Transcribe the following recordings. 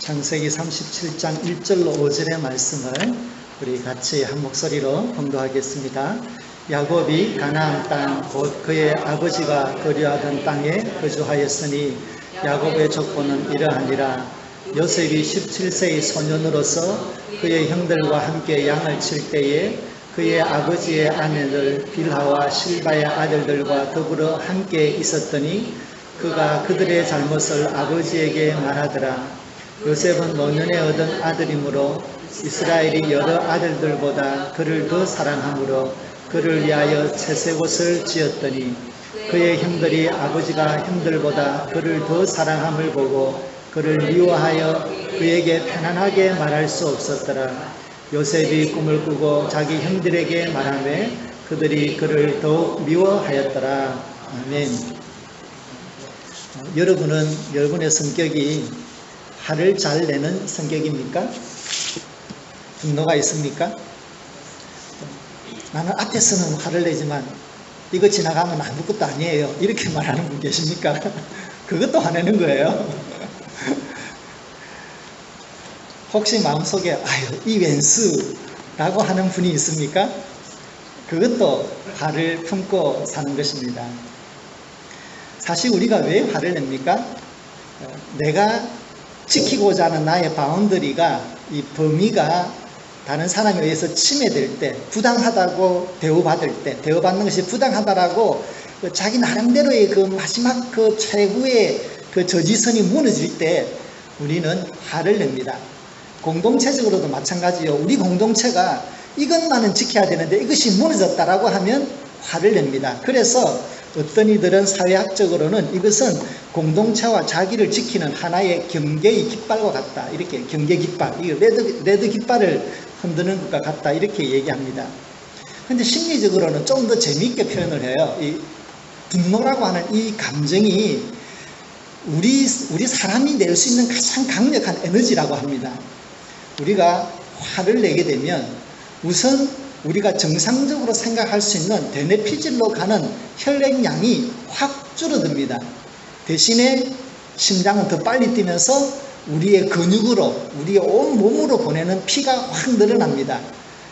창세기 37장 1절로 5절의 말씀을 우리 같이 한 목소리로 봉독하겠습니다. 야곱이 가나안 땅 곧 그의 아버지가 거류하던 땅에 거주하였으니 야곱의 족보는 이러하니라. 요셉이 17세의 소년으로서 그의 형들과 함께 양을 칠 때에 그의 아버지의 아내들 빌하와 실바의 아들들과 더불어 함께 있었더니 그가 그들의 잘못을 아버지에게 말하더라. 요셉은 노년에 얻은 아들이므로 이스라엘이 여러 아들들보다 그를 더 사랑하므로 그를 위하여 채색옷을 지었더니 그의 형들이 아버지가 형들보다 그를 더 사랑함을 보고 그를 미워하여 그에게 편안하게 말할 수 없었더라. 요셉이 꿈을 꾸고 자기 형들에게 말하매 그들이 그를 더욱 미워하였더라. 아멘. 여러분은 여러분의 성격이 화를 잘 내는 성격입니까? 분노가 있습니까? 나는 앞에서는 화를 내지만 이거 지나가면 아무것도 아니에요. 이렇게 말하는 분 계십니까? 그것도 화내는 거예요. 혹시 마음속에 아유 이 웬수라고 하는 분이 있습니까? 그것도 화를 품고 사는 것입니다. 사실 우리가 왜 화를 냅니까? 내가 지키고자 하는 나의 바운더리가 이 범위가 다른 사람에 의해서 침해될 때, 부당하다고 대우받을 때, 대우받는 것이 부당하다라고 자기 나름대로의 그 마지막 그 최후의 그 저지선이 무너질 때 우리는 화를 냅니다. 공동체적으로도 마찬가지요. 우리 공동체가 이것만은 지켜야 되는데 이것이 무너졌다라고 하면 화를 냅니다. 그래서 어떤 이들은 사회학적으로는 이것은 공동체와 자기를 지키는 하나의 경계의 깃발과 같다. 이렇게 경계 깃발, 레드 깃발을 흔드는 것과 같다. 이렇게 얘기합니다. 그런데 심리적으로는 좀 더 재미있게 표현을 해요. 이 분노라고 하는 이 감정이 우리 사람이 낼 수 있는 가장 강력한 에너지라고 합니다. 우리가 화를 내게 되면 우선 우리가 정상적으로 생각할 수 있는 대뇌피질로 가는 혈액량이 확 줄어듭니다. 대신에 심장은 더 빨리 뛰면서 우리의 근육으로, 우리의 온 몸으로 보내는 피가 확 늘어납니다.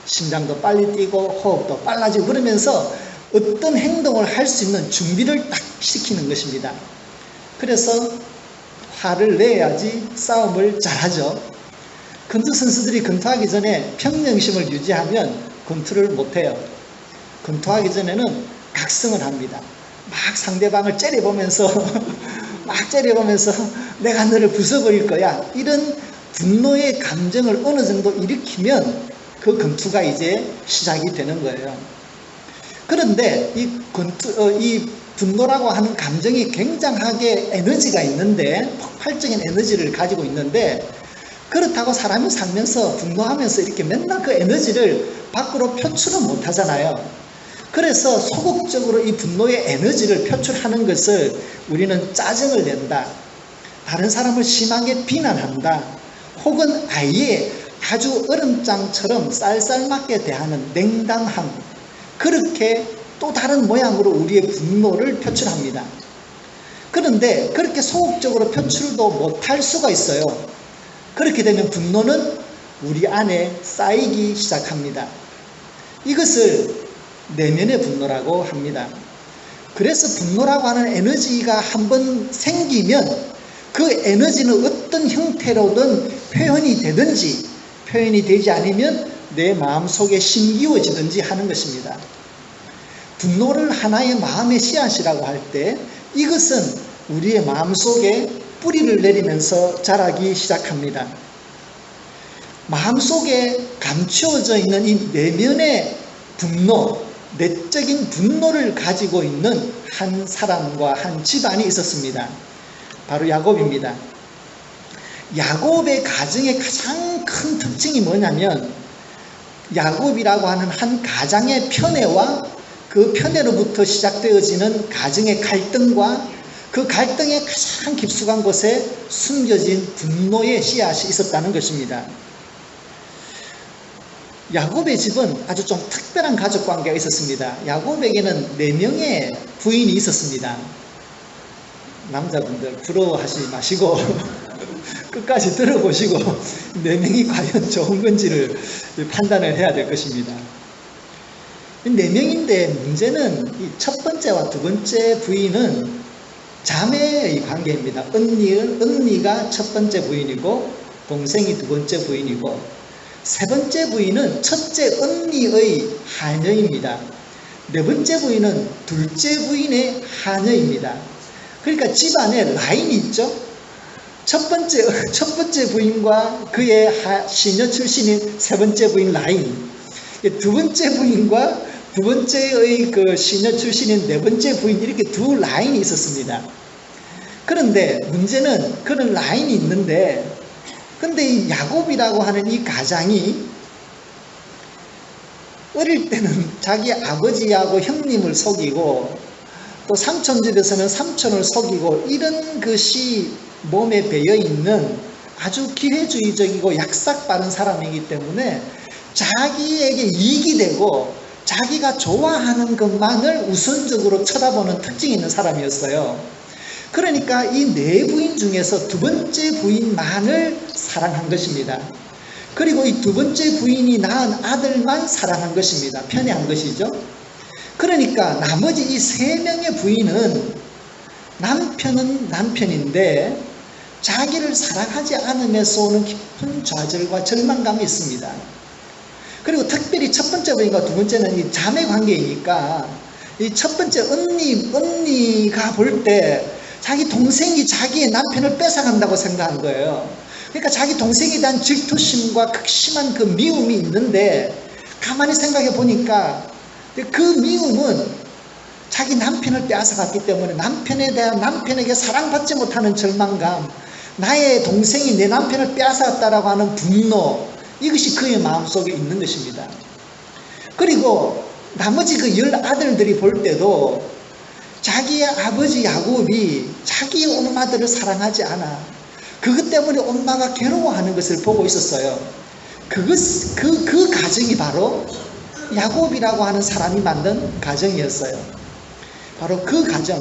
심장도 빨리 뛰고 호흡도 빨라지고 그러면서 어떤 행동을 할 수 있는 준비를 딱 시키는 것입니다. 그래서 화를 내야지 싸움을 잘하죠. 권투 선수들이 권투하기 전에 평정심을 유지하면 권투를 못해요. 권투하기 전에는 각성을 합니다. 막 상대방을 째려보면서 내가 너를 부숴버릴 거야. 이런 분노의 감정을 어느 정도 일으키면 그 권투가 이제 시작이 되는 거예요. 그런데 이 분노라고 하는 감정이 굉장하게 에너지가 있는데, 폭발적인 에너지를 가지고 있는데, 그렇다고 사람이 살면서 분노하면서 이렇게 맨날 그 에너지를 밖으로 표출은 못 하잖아요. 그래서 소극적으로 이 분노의 에너지를 표출하는 것을 우리는 짜증을 낸다, 다른 사람을 심하게 비난한다, 혹은 아예 아주 얼음장처럼 쌀쌀맞게 대하는 냉담함, 그렇게 또 다른 모양으로 우리의 분노를 표출합니다. 그런데 그렇게 소극적으로 표출도 못할 수가 있어요. 그렇게 되면 분노는 우리 안에 쌓이기 시작합니다. 이것을 내면의 분노라고 합니다. 그래서 분노라고 하는 에너지가 한번 생기면 그 에너지는 어떤 형태로든 표현이 되든지 표현이 되지 않으면 내 마음속에 심기워지든지 하는 것입니다. 분노를 하나의 마음의 씨앗이라고 할 때 이것은 우리의 마음속에 뿌리를 내리면서 자라기 시작합니다. 마음속에 감추어져 있는 이 내면의 분노, 내적인 분노를 가지고 있는 한 사람과 한 집안이 있었습니다. 바로 야곱입니다. 야곱의 가정의 가장 큰 특징이 뭐냐면 야곱이라고 하는 한 가장의 편애와 그 편애로부터 시작되어지는 가정의 갈등과 그 갈등의 가장 깊숙한 곳에 숨겨진 분노의 씨앗이 있었다는 것입니다. 야곱의 집은 아주 좀 특별한 가족관계가 있었습니다. 야곱에게는 4명의 부인이 있었습니다. 남자분들 부러워하지 마시고 끝까지 들어보시고 4명이 과연 좋은 건지를 판단을 해야 될 것입니다. 4명인데 문제는 이 첫 번째와 두 번째 부인은 자매의 관계입니다. 언니가 첫 번째 부인이고 동생이 두 번째 부인이고 세 번째 부인은 첫째 언니의 하녀입니다. 네 번째 부인은 둘째 부인의 하녀입니다. 그러니까 집안에 라인이 있죠. 첫 번째 부인과 그의 시녀 출신인 세 번째 부인 라인, 두 번째 부인과 두 번째의 그 시녀 출신인 네 번째 부인, 이렇게 두 라인이 있었습니다. 그런데 문제는 그런 라인이 있는데, 근데 이 야곱이라고 하는 이 가장이 어릴 때는 자기 아버지하고 형님을 속이고 또 삼촌 집에서는 삼촌을 속이고 이런 것이 몸에 배어 있는 아주 기회주의적이고 약삭 빠른 사람이기 때문에 자기에게 이익이 되고 자기가 좋아하는 것만을 우선적으로 쳐다보는 특징이 있는 사람이었어요. 그러니까 이 네 부인 중에서 두 번째 부인만을 사랑한 것입니다. 그리고 이 두 번째 부인이 낳은 아들만 사랑한 것입니다. 편애한 것이죠. 그러니까 나머지 이 세 명의 부인은 남편은 남편인데 자기를 사랑하지 않음에서 오는 깊은 좌절과 절망감이 있습니다. 그리고 특별히 첫 번째 부인과 두 번째는 이 자매 관계이니까 이 첫 번째 언니가 볼 때 자기 동생이 자기의 남편을 뺏어간다고 생각한 거예요. 그러니까 자기 동생에 대한 질투심과 극심한 그 미움이 있는데 가만히 생각해 보니까 그 미움은 자기 남편을 빼앗아갔기 때문에 남편에게 사랑받지 못하는 절망감, 나의 동생이 내 남편을 빼앗았다라고 하는 분노, 이것이 그의 마음속에 있는 것입니다. 그리고 나머지 그 10아들들이 볼 때도 자기의 아버지 야곱이 자기 엄마들을 사랑하지 않아. 그것 때문에 엄마가 괴로워하는 것을 보고 있었어요. 그 가정이 바로 야곱이라고 하는 사람이 만든 가정이었어요. 바로 그 가정,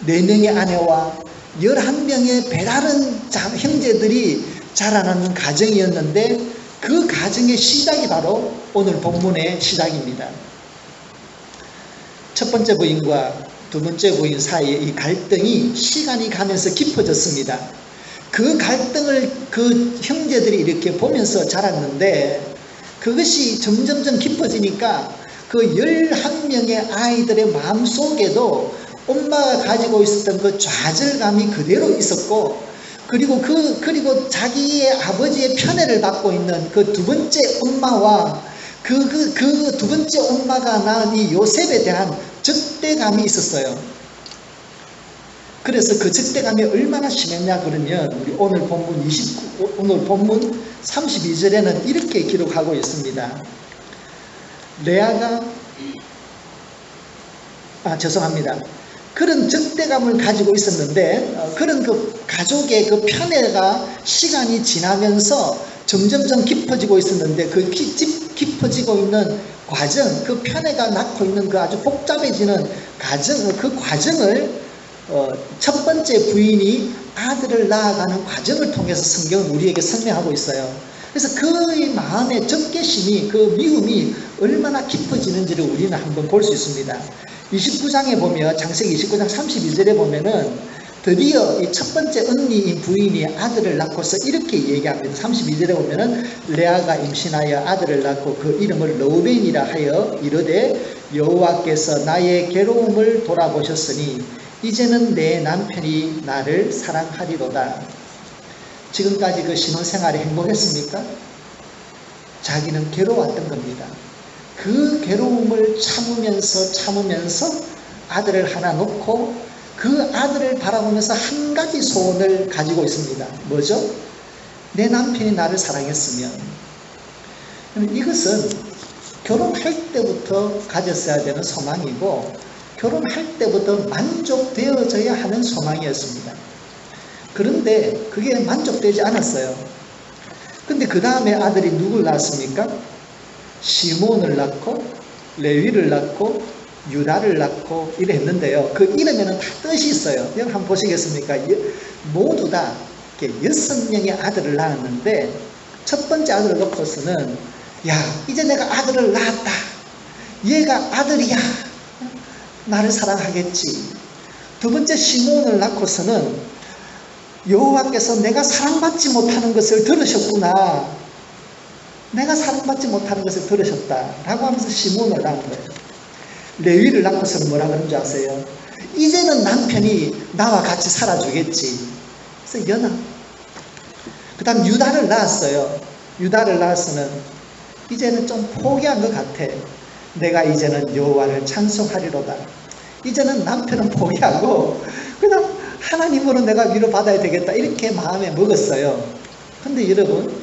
4명의 아내와 11명의 배다른 형제들이 자라나는 가정이었는데 그 가정의 시작이 바로 오늘 본문의 시작입니다. 첫 번째 부인과 두 번째 부인 사이의 이 갈등이 시간이 가면서 깊어졌습니다. 그 갈등을 그 형제들이 이렇게 보면서 자랐는데 그것이 점점점 깊어지니까 그 11명의 아이들의 마음속에도 엄마가 가지고 있었던 그 좌절감이 그대로 있었고, 그리고 자기의 아버지의 편애를 받고 있는 그 두 번째 엄마와 그 두 번째 엄마가 낳은 이 요셉에 대한 적대감이 있었어요. 그래서 그 적대감이 얼마나 심했냐 그러면 우리 오늘 본문 32절에는 이렇게 기록하고 있습니다. 그런 적대감을 가지고 있었는데 그런 그 가족의 그 편애가 시간이 지나면서 점점점 깊어지고 있었는데 그 깊어지고 있는 과정, 그 편애가 낳고 있는 그 아주 복잡해지는 그 과정을 첫 번째 부인이 아들을 낳아가는 과정을 통해서 성경은 우리에게 설명하고 있어요. 그래서 그의 마음의 적개심이, 그 미움이 얼마나 깊어지는지를 우리는 한번 볼 수 있습니다. 29장에 보면, 창세기 29장 32절에 보면은 드디어 이 첫 번째 언니인 부인이 아들을 낳고서 이렇게 얘기합니다. 32절에 보면은 레아가 임신하여 아들을 낳고 그 이름을 르우벤이라 하여 이르되 여호와께서 나의 괴로움을 돌아보셨으니 이제는 내 남편이 나를 사랑하리로다. 지금까지 그 신혼생활이 행복했습니까? 자기는 괴로웠던 겁니다. 그 괴로움을 참으면서 아들을 하나 놓고 그 아들을 바라보면서 한 가지 소원을 가지고 있습니다. 뭐죠? 내 남편이 나를 사랑했으면. 이것은 결혼할 때부터 가졌어야 되는 소망이고 결혼할 때부터 만족되어져야 하는 소망이었습니다. 그런데 그게 만족되지 않았어요. 근데 그 다음에 아들이 누굴 낳았습니까? 시몬을 낳고 레위를 낳고 유다를 낳고 이래 했는데요. 그 이름에는 다 뜻이 있어요. 여러분 한번 보시겠습니까? 모두 다 6명의 아들을 낳았는데 첫 번째 아들을 놓고서는 야, 이제 내가 아들을 낳았다. 얘가 아들이야. 나를 사랑하겠지. 두 번째 시므온을 낳고서는 여호와께서 내가 사랑받지 못하는 것을 들으셨구나. 내가 사랑받지 못하는 것을 들으셨다. 라고 하면서 시므온을 낳은 거예요. 레위를 낳고서는 뭐라 그런 줄 아세요? 이제는 남편이 나와 같이 살아주겠지. 그래서 연하. 그 다음 유다를 낳았어요. 유다를 낳아서는 이제는 좀 포기한 것 같아. 내가 이제는 여호와를 찬송하리로다. 이제는 남편은 포기하고 그냥 하나님으로 내가 위로받아야 되겠다. 이렇게 마음에 먹었어요. 근데 여러분,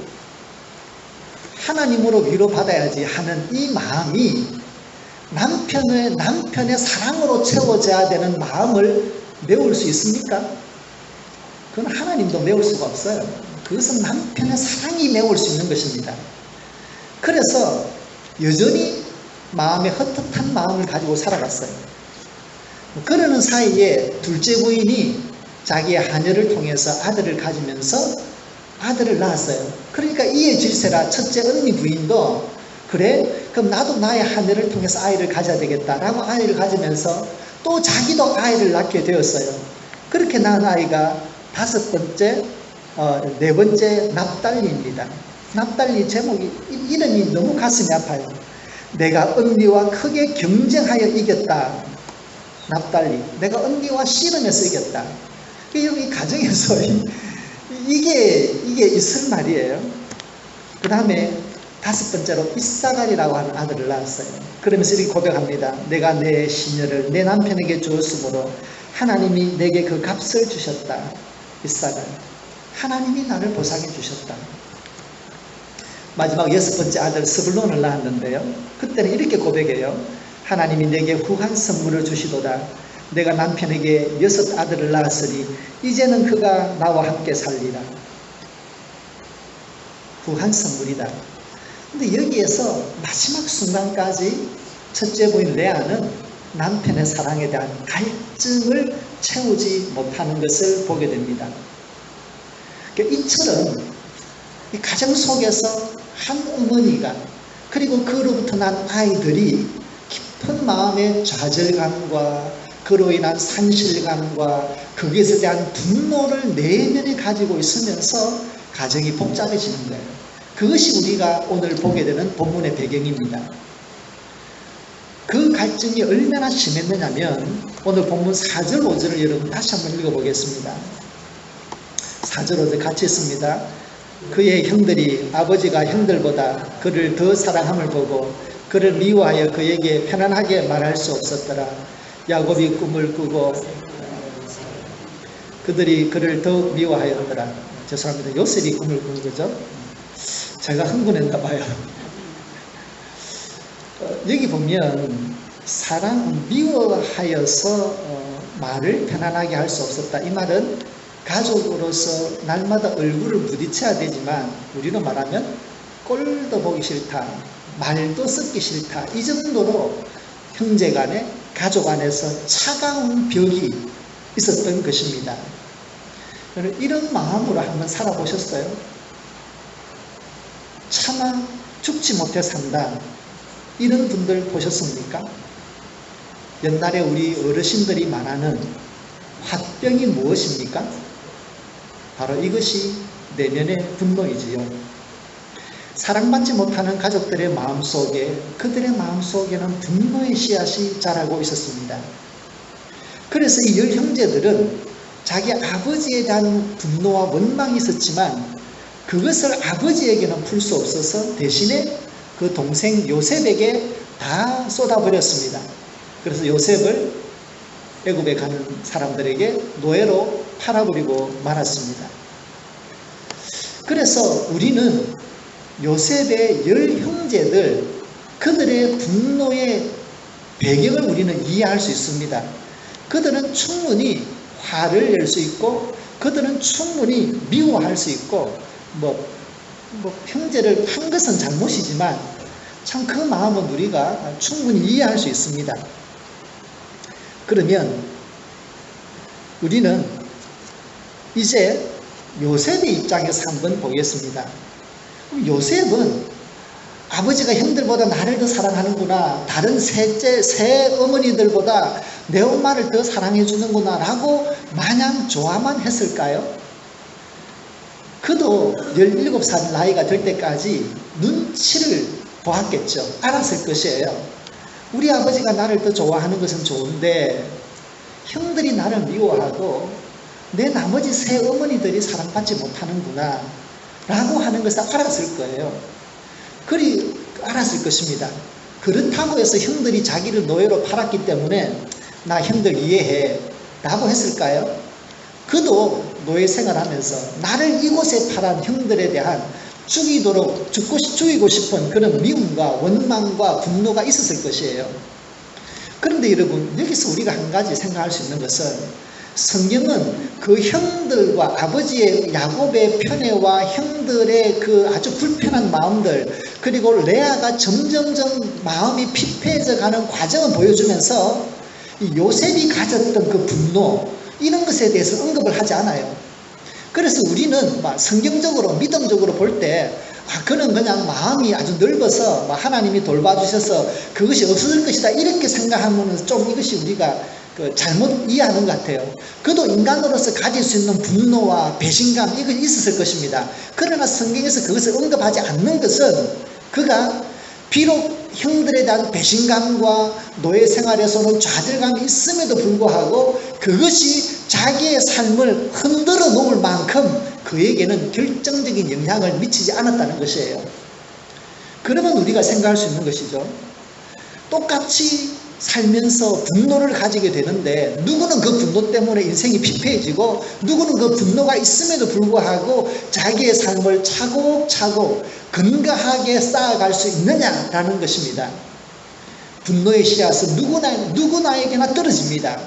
하나님으로 위로받아야지 하는 이 마음이 남편의 사랑으로 채워져야 되는 마음을 메울 수 있습니까? 그건 하나님도 메울 수가 없어요. 그것은 남편의 사랑이 메울 수 있는 것입니다. 그래서 여전히 마음에 헛헛한 마음을 가지고 살아갔어요. 그러는 사이에 둘째 부인이 자기의 하녀를 통해서 아들을 가지면서 아들을 낳았어요. 그러니까 이에 질세라 첫째 언니 부인도 그래? 그럼 나도 나의 하늘을 통해서 아이를 가져야 되겠다라고 아이를 가지면서 또 자기도 아이를 낳게 되었어요. 그렇게 낳은 아이가 네 번째 납달리입니다. 납달리 제목이, 이름이 너무 가슴이 아파요. 내가 언니와 크게 경쟁하여 이겼다. 납달리. 내가 언니와 씨름해서 이겼다. 이 가정에서 이게 있을 말이에요. 그 다음에 다섯 번째로 이사갈이라고 하는 아들을 낳았어요. 그러면서 이렇게 고백합니다. 내가 내 시녀를 내 남편에게 주었으므로 하나님이 내게 그 값을 주셨다. 이사갈. 하나님이 나를 보상해 주셨다. 마지막 여섯 번째 아들 스불론을 낳았는데요. 그때는 이렇게 고백해요. 하나님이 내게 후한 선물을 주시도다. 내가 남편에게 6 아들을 낳았으니 이제는 그가 나와 함께 살리라. 후한 선물이다. 근데 여기에서 마지막 순간까지 첫째 부인 레아는 남편의 사랑에 대한 갈증을 채우지 못하는 것을 보게 됩니다. 이처럼 이 가정 속에서 한 어머니가 그리고 그로부터 난 아이들이 깊은 마음의 좌절감과 그로 인한 상실감과 그것에 대한 분노를 내면에 가지고 있으면서 가정이 복잡해지는 거예요. 그것이 우리가 오늘 보게 되는 본문의 배경입니다. 그 갈증이 얼마나 심했느냐면 오늘 본문 4절 5절을 여러분 다시 한번 읽어보겠습니다. 4절 5절 같이 읽습니다. 그의 형들이 아버지가 형들보다 그를 더 사랑함을 보고 그를 미워하여 그에게 편안하게 말할 수 없었더라. 야곱이 꿈을 꾸고 그들이 그를 더욱 미워하였더라. 죄송합니다. 요셉이 꿈을 꾼 거죠. 제가 흥분했나 봐요. 여기 보면 미워하여서 말을 편안하게 할 수 없었다. 이 말은 가족으로서 날마다 얼굴을 부딪혀야 되지만 우리로 말하면 꼴도 보기 싫다. 말도 듣기 싫다. 이 정도로 형제간에 가족 안에서 차가운 벽이 있었던 것입니다. 이런 마음으로 한번 살아보셨어요? 차마 죽지 못해 산다. 이런 분들 보셨습니까? 옛날에 우리 어르신들이 말하는 화병이 무엇입니까? 바로 이것이 내면의 분노이지요. 사랑받지 못하는 가족들의 마음속에 그들의 마음속에는 분노의 씨앗이 자라고 있었습니다. 그래서 이 10 형제들은 자기 아버지에 대한 분노와 원망이 있었지만 그것을 아버지에게는 풀 수 없어서 대신에 그 동생 요셉에게 다 쏟아버렸습니다. 그래서 요셉을 애굽에 가는 사람들에게 노예로 팔아버리고 말았습니다. 그래서 우리는 요셉의 10 형제들 그들의 분노의 배경을 우리는 이해할 수 있습니다. 그들은 충분히 화를 낼 수 있고 그들은 충분히 미워할 수 있고 형제를 판 것은 잘못이지만 참 그 마음은 우리가 충분히 이해할 수 있습니다. 그러면 우리는 이제 요셉의 입장에서 한번 보겠습니다. 요셉은 아버지가 형들보다 나를 더 사랑하는구나, 다른 세 어머니들보다 내 엄마를 더 사랑해 주는구나 라고 마냥 좋아만 했을까요? 그도 17살 나이가 될 때까지 눈치를 보았겠죠. 알았을 것이에요. 우리 아버지가 나를 더 좋아하는 것은 좋은데 형들이 나를 미워하고 내 나머지 세 어머니들이 사랑받지 못하는구나 라고 하는 것을 알았을 거예요. 그리 알았을 것입니다. 그렇다고 해서 형들이 자기를 노예로 팔았기 때문에 나 형들 이해해 라고 했을까요? 그도 노예 생활하면서 나를 이곳에 팔은 형들에 대한 죽이고 싶은 그런 미움과 원망과 분노가 있었을 것이에요. 그런데 여러분, 여기서 우리가 한 가지 생각할 수 있는 것은 성경은 그 형들과 아버지의 야곱의 편애와 형들의 그 아주 불편한 마음들, 그리고 레아가 점점점 마음이 피폐해져 가는 과정을 보여주면서 이 요셉이 가졌던 그 분노, 이런 것에 대해서 언급을 하지 않아요. 그래서 우리는 성경적으로 믿음적으로 볼 때 그는 그냥 마음이 아주 넓어서 하나님이 돌봐주셔서 그것이 없어질 것이다 이렇게 생각하면 좀 이것이 우리가 잘못 이해하는 것 같아요. 그도 인간으로서 가질 수 있는 분노와 배신감 이것이 있었을 것입니다. 그러나 성경에서 그것을 언급하지 않는 것은 그가 비록 형들에 대한 배신감과 노예 생활에서는 좌절감이 있음에도 불구하고 그것이 자기의 삶을 흔들어 놓을 만큼 그에게는 결정적인 영향을 미치지 않았다는 것이에요. 그러면 우리가 생각할 수 있는 것이죠. 똑같이 살면서 분노를 가지게 되는데 누구는 그 분노 때문에 인생이 피폐해지고 누구는 그 분노가 있음에도 불구하고 자기의 삶을 차곡차곡 건강하게 쌓아갈 수 있느냐라는 것입니다. 분노의 씨앗은 누구나에게나 떨어집니다.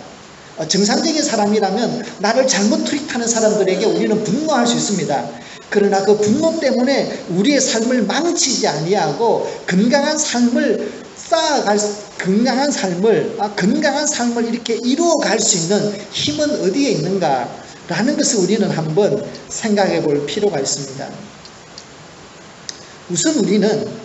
정상적인 사람이라면 나를 잘못 트윗하는 사람들에게 우리는 분노할 수 있습니다. 그러나 그 분노 때문에 우리의 삶을 망치지 아니하고 건강한 삶을 이렇게 이루어갈 수 있는 힘은 어디에 있는가라는 것을 우리는 한번 생각해 볼 필요가 있습니다. 우선 우리는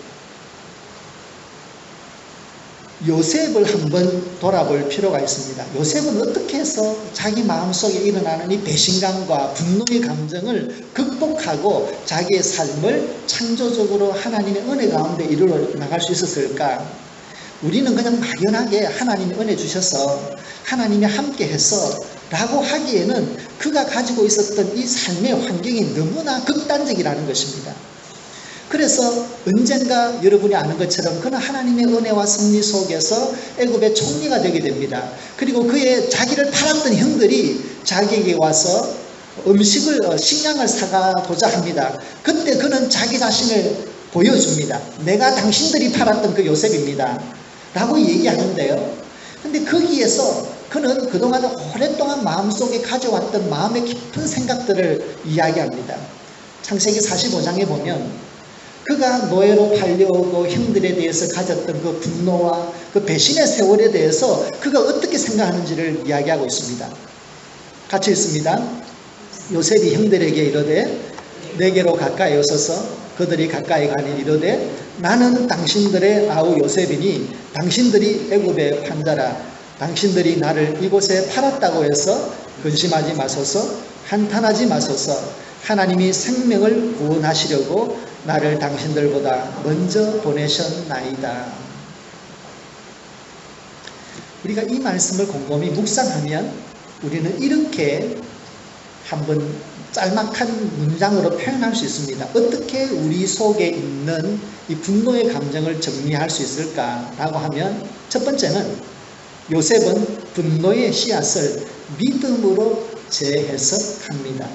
요셉을 한번 돌아볼 필요가 있습니다. 요셉은 어떻게 해서 자기 마음속에 일어나는 이 배신감과 분노의 감정을 극복하고 자기의 삶을 창조적으로 하나님의 은혜 가운데 이루어 나갈 수 있었을까? 우리는 그냥 막연하게 하나님이 은혜 주셔서 하나님이 함께 해서 라고 하기에는 그가 가지고 있었던 이 삶의 환경이 너무나 극단적이라는 것입니다. 그래서 언젠가 여러분이 아는 것처럼 그는 하나님의 은혜와 섭리 속에서 애굽의 총리가 되게 됩니다. 그리고 그의 자기를 팔았던 형들이 자기에게 와서 식량을 사가고자 합니다. 그때 그는 자기 자신을 보여줍니다. 내가 당신들이 팔았던 그 요셉입니다 라고 얘기하는데요. 근데 거기에서 그는 그동안 오랫동안 마음속에 가져왔던 마음의 깊은 생각들을 이야기합니다. 창세기 45장에 보면 그가 노예로 팔려오고 형들에 대해서 가졌던 그 분노와 그 배신의 세월에 대해서 그가 어떻게 생각하는지를 이야기하고 있습니다. 같이 읽습니다. 요셉이 형들에게 이르되 내게로 가까이 오소서. 그들이 가까이 가니 이르되 나는 당신들의 아우 요셉이니 당신들이 애굽의 판자라. 당신들이 나를 이곳에 팔았다고 해서 근심하지 마소서. 한탄하지 마소서. 하나님이 생명을 구원하시려고 나를 당신들보다 먼저 보내셨나이다. 우리가 이 말씀을 곰곰이 묵상하면 우리는 이렇게 한번 짤막한 문장으로 표현할 수 있습니다. 어떻게 우리 속에 있는 이 분노의 감정을 정리할 수 있을까라고 하면 첫 번째는 요셉은 분노의 씨앗을 믿음으로 재해석합니다.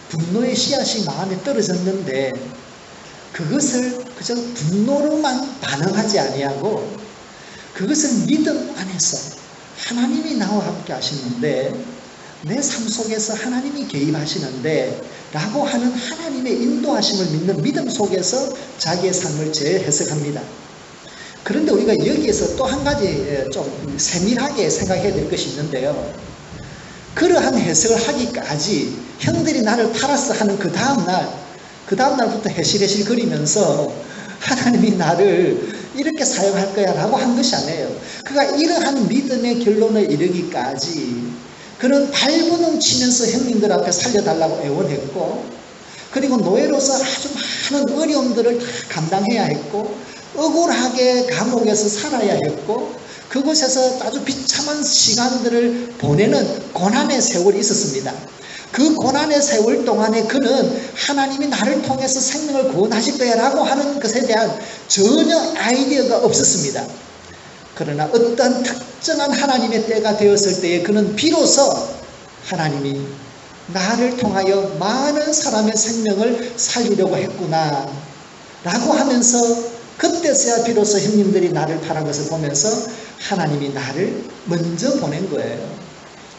분노의 씨앗이 마음에 떨어졌는데 그것을 그저 분노로만 반응하지 아니하고 그것을 믿음 안에서 하나님이 나와 함께 하시는데 내 삶 속에서 하나님이 개입하시는데 라고 하는 하나님의 인도하심을 믿는 믿음 속에서 자기의 삶을 재해석합니다. 그런데 우리가 여기에서 또 한 가지 좀 세밀하게 생각해야 될 것이 있는데요. 그러한 해석을 하기까지 형들이 나를 팔았어 하는 그 다음날부터 해실해실 거리면서 하나님이 나를 이렇게 사용할 거야 라고 한 것이 아니에요. 그가 이러한 믿음의 결론에 이르기까지 그는 발버둥 치면서 형님들 앞에 살려달라고 애원했고, 그리고 노예로서 아주 많은 어려움들을 다 감당해야 했고, 억울하게 감옥에서 살아야 했고, 그곳에서 아주 비참한 시간들을 보내는 고난의 세월이 있었습니다. 그 고난의 세월 동안에 그는 하나님이 나를 통해서 생명을 구원하실 거야 라고 하는 것에 대한 전혀 아이디어가 없었습니다. 그러나 어떤 특정한 하나님의 때가 되었을 때에 그는 비로소 하나님이 나를 통하여 많은 사람의 생명을 살리려고 했구나 라고 하면서, 그때서야 비로소 형님들이 나를 팔은 것을 보면서 하나님이 나를 먼저 보낸 거예요.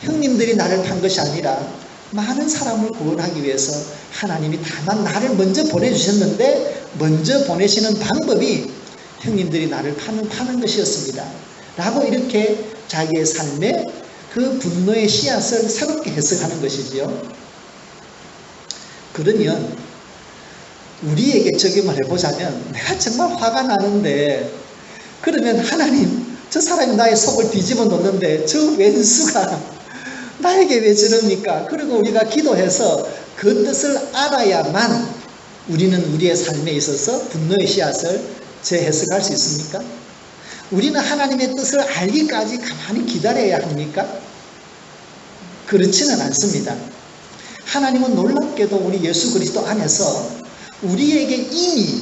형님들이 나를 판 것이 아니라 많은 사람을 구원하기 위해서 하나님이 다만 나를 먼저 보내주셨는데, 먼저 보내시는 방법이 형님들이 나를 파는 것이었습니다 라고 이렇게 자기의 삶에 그 분노의 씨앗을 새롭게 해석하는 것이지요. 그러면 우리에게 적용을 해보자면, 내가 정말 화가 나는데, 그러면 하나님, 저 사람이 나의 속을 뒤집어 놓는데 저 왼수가 나에게 왜 저럽니까? 그리고 우리가 기도해서 그 뜻을 알아야만 우리는 우리의 삶에 있어서 분노의 씨앗을 재해석할 수 있습니까? 우리는 하나님의 뜻을 알기까지 가만히 기다려야 합니까? 그렇지는 않습니다. 하나님은 놀랍게도 우리 예수 그리스도 안에서 우리에게 이미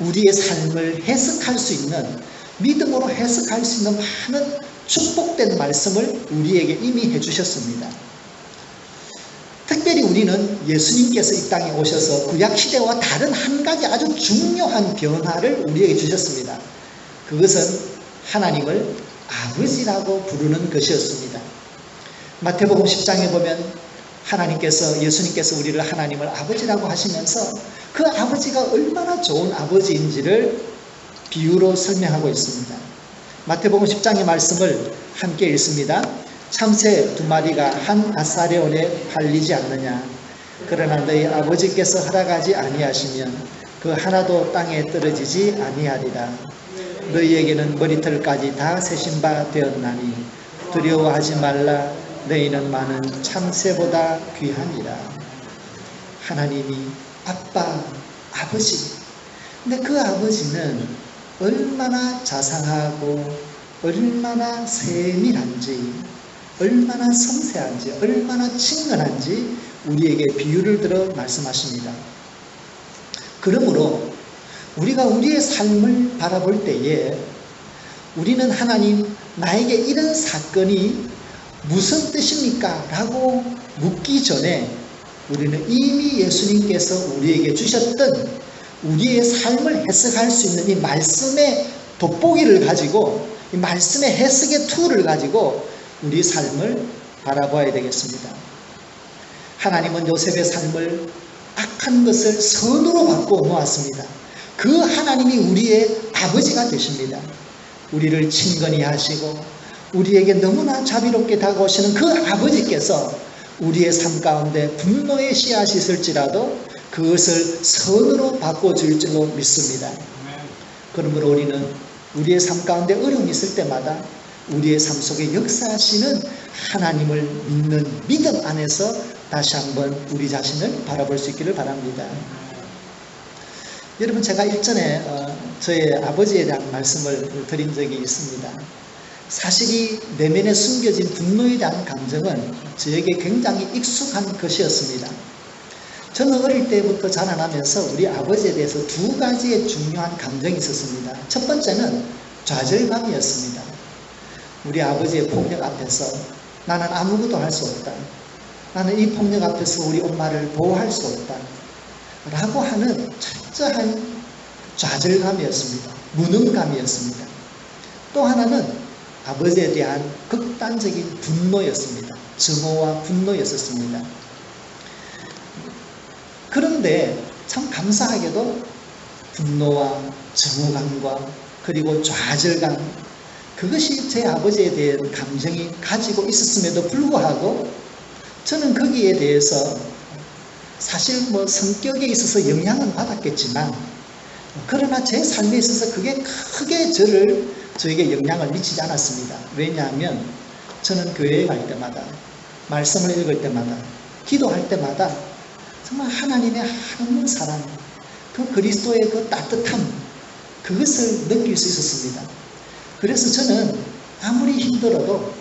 우리의 삶을 해석할 수 있는, 믿음으로 해석할 수 있는 많은 축복된 말씀을 우리에게 이미 해주셨습니다. 특별히 우리는 예수님께서 이 땅에 오셔서 구약시대와 다른 한 가지 아주 중요한 변화를 우리에게 주셨습니다. 그것은 하나님을 아버지라고 부르는 것이었습니다. 마태복음 10장에 보면 예수님께서 우리를 하나님을 아버지라고 하시면서 그 아버지가 얼마나 좋은 아버지인지를 비유로 설명하고 있습니다. 마태복음 10장의 말씀을 함께 읽습니다. 참새 2마리가 한 아사레온에 팔리지 않느냐? 그러나 너희 아버지께서 허락하지 아니하시면 그 하나도 땅에 떨어지지 아니하리라. 너희에게는 머리털까지 다 세신 바 되었나니 두려워하지 말라. 너희는 많은 참새보다 귀하니라. 하나님이 아빠, 아버지. 근데 그 아버지는 얼마나 자상하고 얼마나 세밀한지, 얼마나 섬세한지, 얼마나 친근한지 우리에게 비유를 들어 말씀하십니다. 그러므로 우리가 우리의 삶을 바라볼 때에 우리는 하나님, 나에게 이런 사건이 무슨 뜻입니까? 라고 묻기 전에 우리는 이미 예수님께서 우리에게 주셨던 우리의 삶을 해석할 수 있는 이 말씀의 돋보기를 가지고, 이 말씀의 해석의 툴을 가지고 우리 삶을 바라봐야 되겠습니다. 하나님은 요셉의 삶을 악한 것을 선으로 바꾸어 놓았습니다. 그 하나님이 우리의 아버지가 되십니다. 우리를 친근히 하시고 우리에게 너무나 자비롭게 다가오시는 그 아버지께서 우리의 삶 가운데 분노의 씨앗이 있을지라도 그것을 선으로 바꿔줄 줄로 믿습니다. 그러므로 우리는 우리의 삶 가운데 어려움이 있을 때마다 우리의 삶 속에 역사하시는 하나님을 믿는 믿음 안에서 다시 한번 우리 자신을 바라볼 수 있기를 바랍니다. 여러분, 제가 일전에 저의 아버지에 대한 말씀을 드린 적이 있습니다. 사실 이 내면에 숨겨진 분노에 대한 감정은 저에게 굉장히 익숙한 것이었습니다. 저는 어릴 때부터 자라나면서 우리 아버지에 대해서 두 가지의 중요한 감정이 있었습니다. 첫 번째는 좌절감이었습니다. 우리 아버지의 폭력 앞에서 나는 아무것도 할 수 없다. 나는 이 폭력 앞에서 우리 엄마를 보호할 수 없다. 라고 하는 철저한 좌절감이었습니다. 무능감이었습니다. 또 하나는 아버지에 대한 극단적인 분노였습니다. 증오와 분노였었습니다. 그런데 참 감사하게도 분노와 증오감과 그리고 좌절감, 그것이 제 아버지에 대한 감정이 가지고 있었음에도 불구하고 저는 거기에 대해서 사실 뭐 성격에 있어서 영향은 받았겠지만, 그러나 제 삶에 있어서 그게 크게 저에게 영향을 미치지 않았습니다. 왜냐하면 저는 교회에 갈 때마다, 말씀을 읽을 때마다, 기도할 때마다 정말 하나님의 하나님 사랑, 그 그리스도의 그 따뜻함, 그것을 느낄 수 있었습니다. 그래서 저는 아무리 힘들어도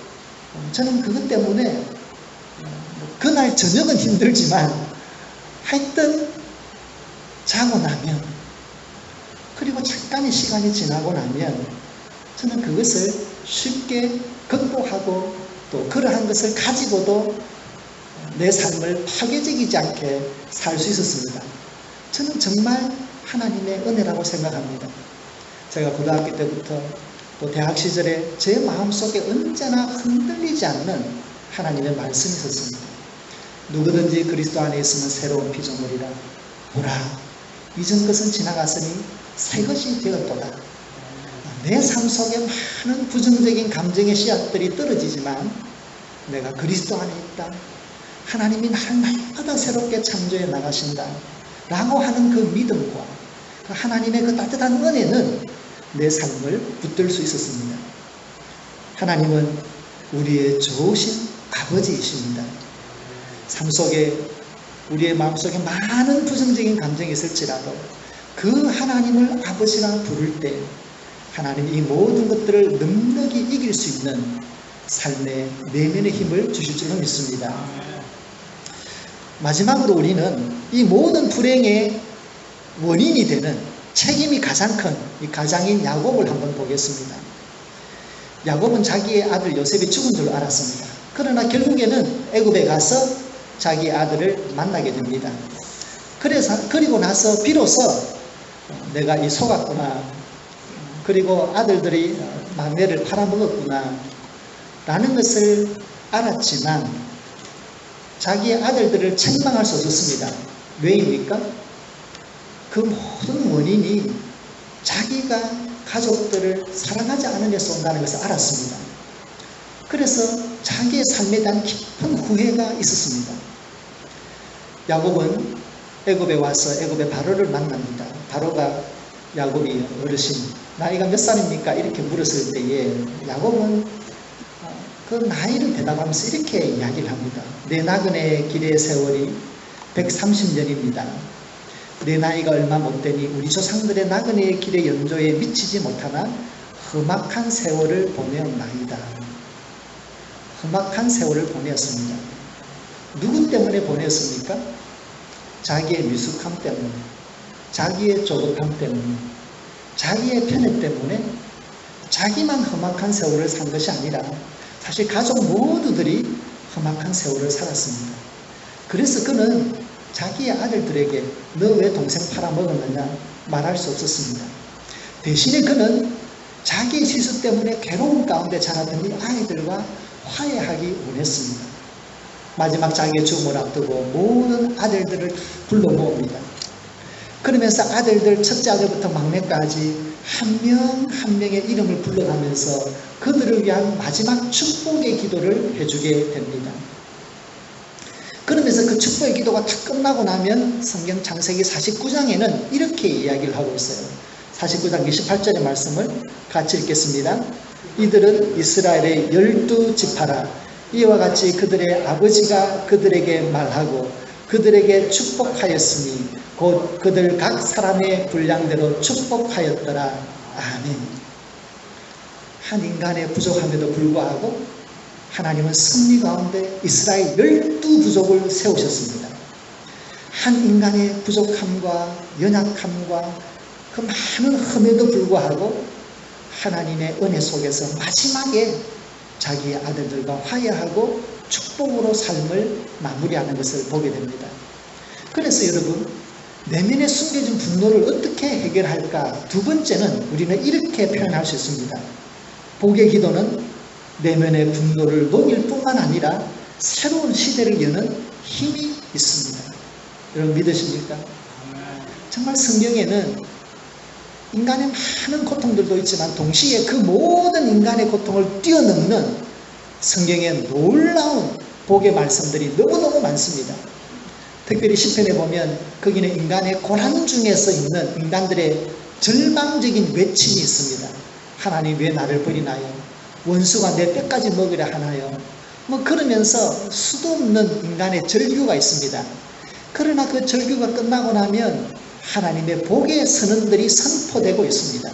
저는 그것 때문에 그날 저녁은 힘들지만 하여튼 자고 나면, 그리고 잠깐의 시간이 지나고 나면 저는 그것을 쉽게 극복하고 또 그러한 것을 가지고도 내 삶을 파괴적이지 않게 살 수 있었습니다. 저는 정말 하나님의 은혜라고 생각합니다. 제가 고등학교 때부터 또 대학 시절에 제 마음속에 언제나 흔들리지 않는 하나님의 말씀이 있었습니다. 누구든지 그리스도 안에 있으면 새로운 피조물이라. 보라, 이전 것은 지나갔으니 새 것이 되었도다. 내 삶 속에 많은 부정적인 감정의 씨앗들이 떨어지지만 내가 그리스도 안에 있다. 하나님이 나를 날마다 새롭게 창조해 나가신다. 라고 하는 그 믿음과 하나님의 그 따뜻한 은혜는 내 삶을 붙들 수 있었습니다. 하나님은 우리의 좋으신 아버지이십니다. 삶 속에 우리의 마음속에 많은 부정적인 감정이 있을지라도 그 하나님을 아버지라 부를 때 하나님이 이 모든 것들을 넉넉히 이길 수 있는 삶의 내면의 힘을 주실 줄로 믿습니다. 마지막으로 우리는 이 모든 불행의 원인이 되는 책임이 가장 큰 이 가장인 야곱을 한번 보겠습니다. 야곱은 자기의 아들 요셉이 죽은 줄 알았습니다. 그러나 결국에는 애굽에 가서 자기 아들을 만나게 됩니다. 그리고 나서 비로소 내가 이 속았구나, 그리고 아들들이 막내를 팔아먹었구나 라는 것을 알았지만 자기의 아들들을 책망할 수 없었습니다. 왜입니까? 그 모든 원인이 자기가 가족들을 사랑하지 않은 데서 온다는 것을 알았습니다. 그래서 자기의 삶에 대한 깊은 후회가 있었습니다. 야곱은 애굽에 와서 애굽의 바로를 만납니다. 바로가 야곱이 어르신, 나이가 몇 살입니까? 이렇게 물었을 때에 야곱은 그 나이를 대답하면서 이렇게 이야기를 합니다. 내 나그네의 길의 세월이 130년입니다. 내 나이가 얼마 못되니 우리 조상들의 나그네의 길의 연조에 미치지 못하나 험악한 세월을 보내었나이다. 험악한 세월을 보내었습니다. 누구 때문에 보냈습니까? 자기의 미숙함 때문에, 자기의 조급함 때문에, 자기의 편애 때문에 자기만 험악한 세월을 산 것이 아니라 사실 가족 모두들이 험악한 세월을 살았습니다. 그래서 그는 자기의 아들들에게 너 왜 동생 팔아먹었느냐 말할 수 없었습니다. 대신에 그는 자기의 실수 때문에 괴로움 가운데 자라던 이 아이들과 화해하기 원했습니다. 마지막 자기의 죽음을 앞두고 모든 아들들을 불러 모읍니다. 그러면서 아들들, 첫째 아들부터 막내까지 한 명 한 명의 이름을 불러가면서 그들을 위한 마지막 축복의 기도를 해주게 됩니다. 그러면서 그 축복의 기도가 다 끝나고 나면 성경 창세기 49장에는 이렇게 이야기를 하고 있어요. 49장 28절의 말씀을 같이 읽겠습니다. 이들은 이스라엘의 12지파라. 이와 같이 그들의 아버지가 그들에게 말하고 그들에게 축복하였으니 곧 그들 각 사람의 분량대로 축복하였더라. 아멘. 한 인간의 부족함에도 불구하고 하나님은 승리 가운데 이스라엘 12부족을 세우셨습니다. 한 인간의 부족함과 연약함과 그 많은 흠에도 불구하고 하나님의 은혜 속에서 마지막에 자기의 아들들과 화해하고 축복으로 삶을 마무리하는 것을 보게 됩니다. 그래서 여러분, 내면에 숨겨진 분노를 어떻게 해결할까? 두 번째는 우리는 이렇게 표현할 수 있습니다. 복의 기도는 내면의 분노를 녹일 뿐만 아니라 새로운 시대를 여는 힘이 있습니다. 여러분 믿으십니까? 정말 성경에는 인간의 많은 고통들도 있지만 동시에 그 모든 인간의 고통을 뛰어넘는 성경의 놀라운 복의 말씀들이 너무너무 많습니다. 특별히 시편에 보면 거기는 인간의 고난 중에서 있는 인간들의 절망적인 외침이 있습니다. 하나님 왜 나를 버리나요? 원수가 내 뼈까지 먹으려 하나요? 뭐 그러면서 수도 없는 인간의 절규가 있습니다. 그러나 그 절규가 끝나고 나면 하나님의 복의 선언들이 선포되고 있습니다.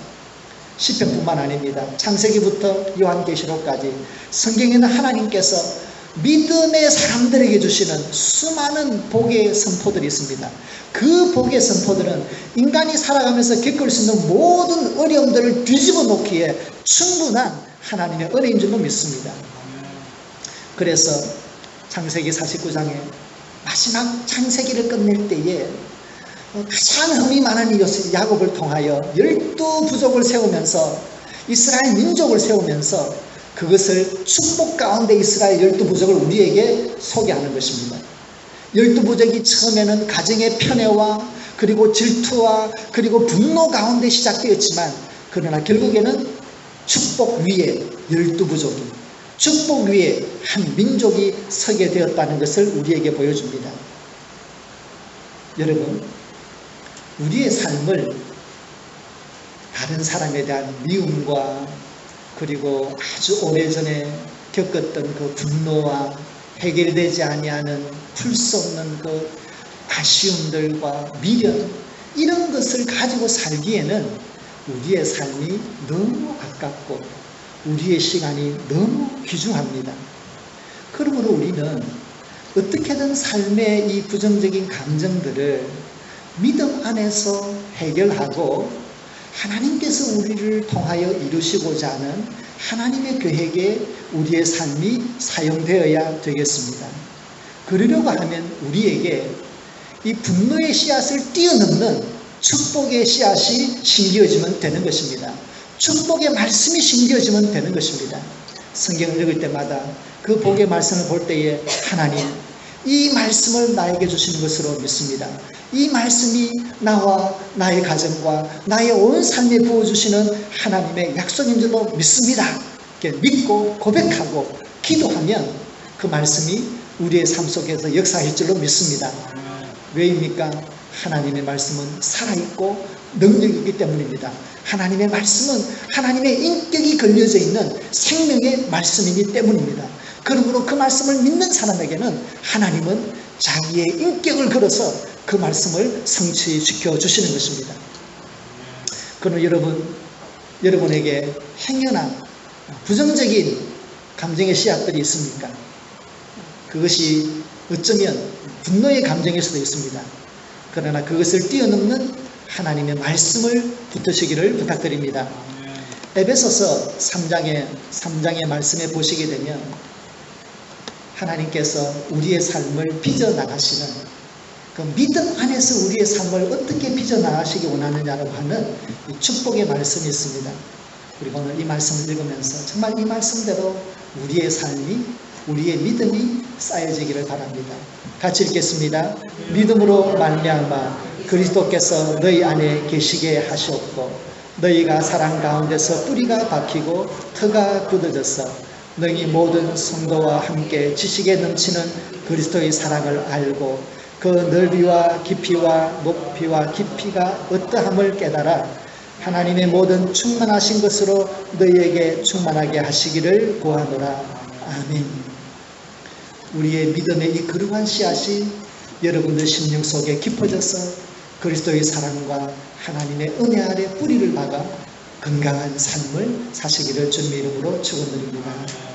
시편뿐만 아닙니다. 창세기부터 요한계시록까지 성경에는 하나님께서 믿음의 사람들에게 주시는 수많은 복의 선포들이 있습니다. 그 복의 선포들은 인간이 살아가면서 겪을 수 있는 모든 어려움들을 뒤집어 놓기에 충분한 하나님의 은혜인 줄로 믿습니다. 그래서 창세기 49장에 마지막 창세기를 끝낼 때에 가장 흠이 많은 야곱을 통하여 12부족을 세우면서 이스라엘 민족을 세우면서 그것을 축복 가운데 이스라엘 12부족을 우리에게 소개하는 것입니다. 12부족이 처음에는 가정의 편애와 그리고 질투와 그리고 분노 가운데 시작되었지만 그러나 결국에는 축복 위에 12부족이 축복 위에 한 민족이 서게 되었다는 것을 우리에게 보여줍니다. 여러분, 우리의 삶을 다른 사람에 대한 미움과 그리고 아주 오래전에 겪었던 그 분노와 해결되지 아니하는 풀 수 없는 그 아쉬움들과 미련 이런 것을 가지고 살기에는 우리의 삶이 너무 아깝고 우리의 시간이 너무 귀중합니다. 그러므로 우리는 어떻게든 삶의 이 부정적인 감정들을 믿음 안에서 해결하고 하나님께서 우리를 통하여 이루시고자 하는 하나님의 계획에 우리의 삶이 사용되어야 되겠습니다. 그러려고 하면 우리에게 이 분노의 씨앗을 뛰어넘는 축복의 씨앗이 심겨지면 되는 것입니다. 축복의 말씀이 심겨지면 되는 것입니다. 성경을 읽을 때마다 그 복의 말씀을 볼 때에 하나님 이 말씀을 나에게 주시는 것으로 믿습니다. 이 말씀이 나와 나의 가정과 나의 온 삶에 부어주시는 하나님의 약속인 줄로 믿습니다. 이렇게 믿고 고백하고 기도하면 그 말씀이 우리의 삶 속에서 역사할 줄로 믿습니다. 왜입니까? 하나님의 말씀은 살아있고 능력이 있기 때문입니다. 하나님의 말씀은 하나님의 인격이 걸려져 있는 생명의 말씀이기 때문입니다. 그러므로 그 말씀을 믿는 사람에게는 하나님은 자기의 인격을 걸어서 그 말씀을 성취시켜 주시는 것입니다. 그러나 여러분에게 행여나 부정적인 감정의 씨앗들이 있습니까? 그것이 어쩌면 분노의 감정일 수도 있습니다. 그러나 그것을 뛰어넘는 하나님의 말씀을 붙드시기를 부탁드립니다. 에베소서 3장의 말씀에 보시게 되면 하나님께서 우리의 삶을 빚어나가시는 그 믿음 안에서 우리의 삶을 어떻게 빚어나가시기 원하느냐라고 하는 이 축복의 말씀이 있습니다. 그리고 오늘 이 말씀을 읽으면서 정말 이 말씀대로 우리의 삶이 우리의 믿음이 쌓여지기를 바랍니다. 같이 읽겠습니다. 믿음으로 말미암아 그리스도께서 너희 안에 계시게 하셨고 너희가 사랑 가운데서 뿌리가 박히고 터가 굳어져서 너희 모든 성도와 함께 지식에 넘치는 그리스도의 사랑을 알고 그 넓이와 깊이와 높이와 깊이가 어떠함을 깨달아 하나님의 모든 충만하신 것으로 너희에게 충만하게 하시기를 구하노라. 아멘. 우리의 믿음의 이 거룩한 씨앗이 여러분들 심령 속에 깊어져서 그리스도의 사랑과 하나님의 은혜 아래 뿌리를 박아 건강한 삶을 사시기를 주님의 이름으로 축원드립니다.